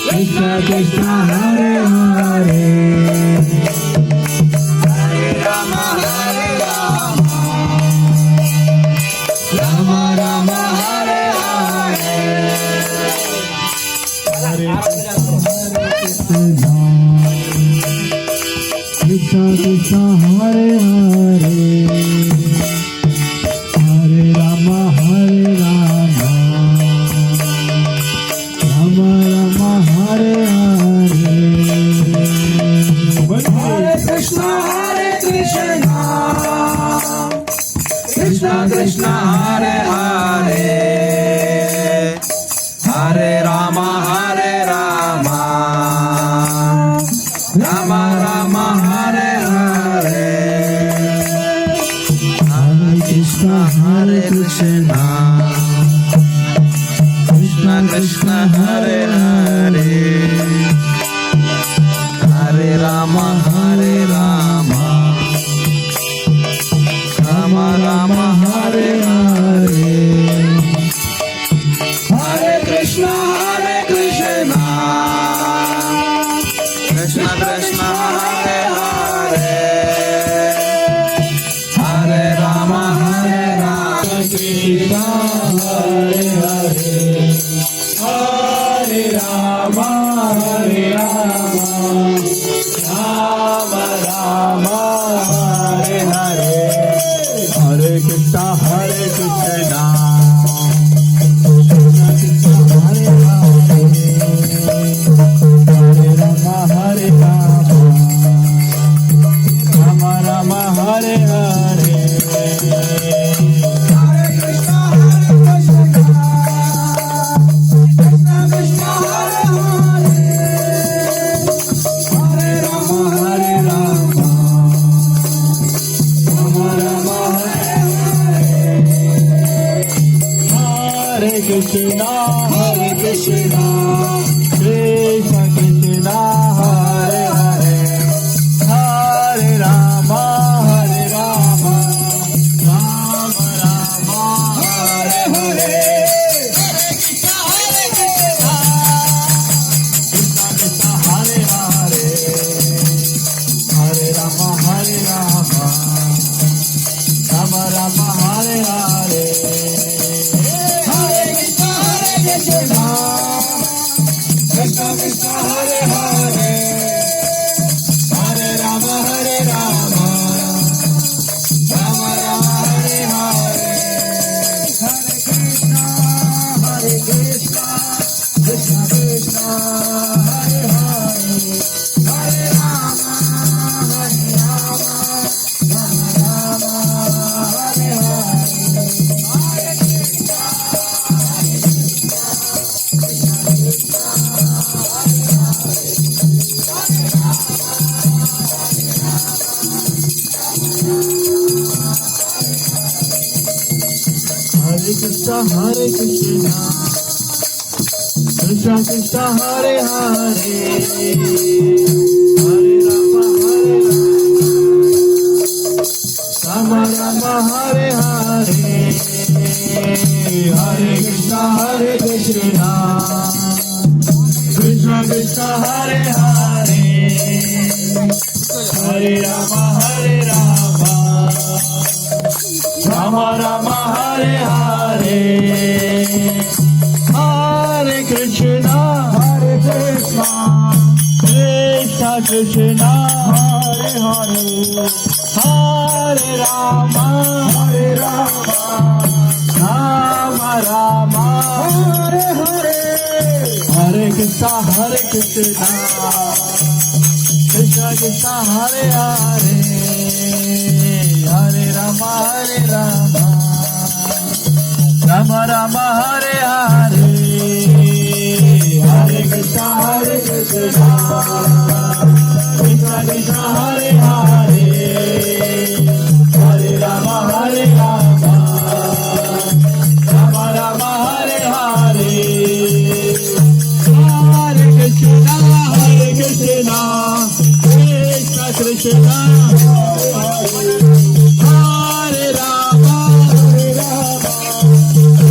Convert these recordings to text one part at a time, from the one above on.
Krishna Krishna Hare Hare Hare Rama Rama Rama Hare Hare Hare Krishna Krishna Krishna Hare Hare Hare Rama Rama Rama Hare Hare Hare Krishna Krishna Krishna Hare Hare Hare Rama Rama Rama Hare Hare Hare Krishna Krishna Krishna Hare Hare Hare Rama Rama Rama Hare Hare Hare Krishna Krishna Krishna Hare Hare Hare Rama Krishna Hare Hare Hare Rama Rama Rama Hare Hare Hare Krishna Hare Krishna Hare Rama Rama Rama Hare Hare Krishna Hare Krishna Krishna Krishna Hare Hare Hare Rama Rama Rama Hare Hare Hare Krishna Krishna Krishna Hare Hare Hare Rama Rama Rama Hare Hare Krishna Krishna Hare Hare Hare Rama Rama Rama Hare Hare Hare Krishna Krishna Krishna Hare Hare Hare Rama Rama Rama Hare Hare Hare Krishna Krishna Krishna Hare Hare Hare Rama Rama Hare Hare Hare Krishna Krishna Krishna Hare Hare Hare Rama Rama Hare Hare Hare Krishna Krishna Krishna Hare Hare Hare Rama Rama Hare Hare Hare Krishna Krishna Krishna Hare Hare Hare Rama Rama Hare Hare Hare Krishna Krishna Krishna Hare Hare Hare Rama Rama Hare Hare Hare Krishna Krishna Krishna Hare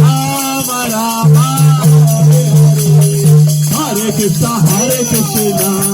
Rama Rama Krishna, Hare Krishna.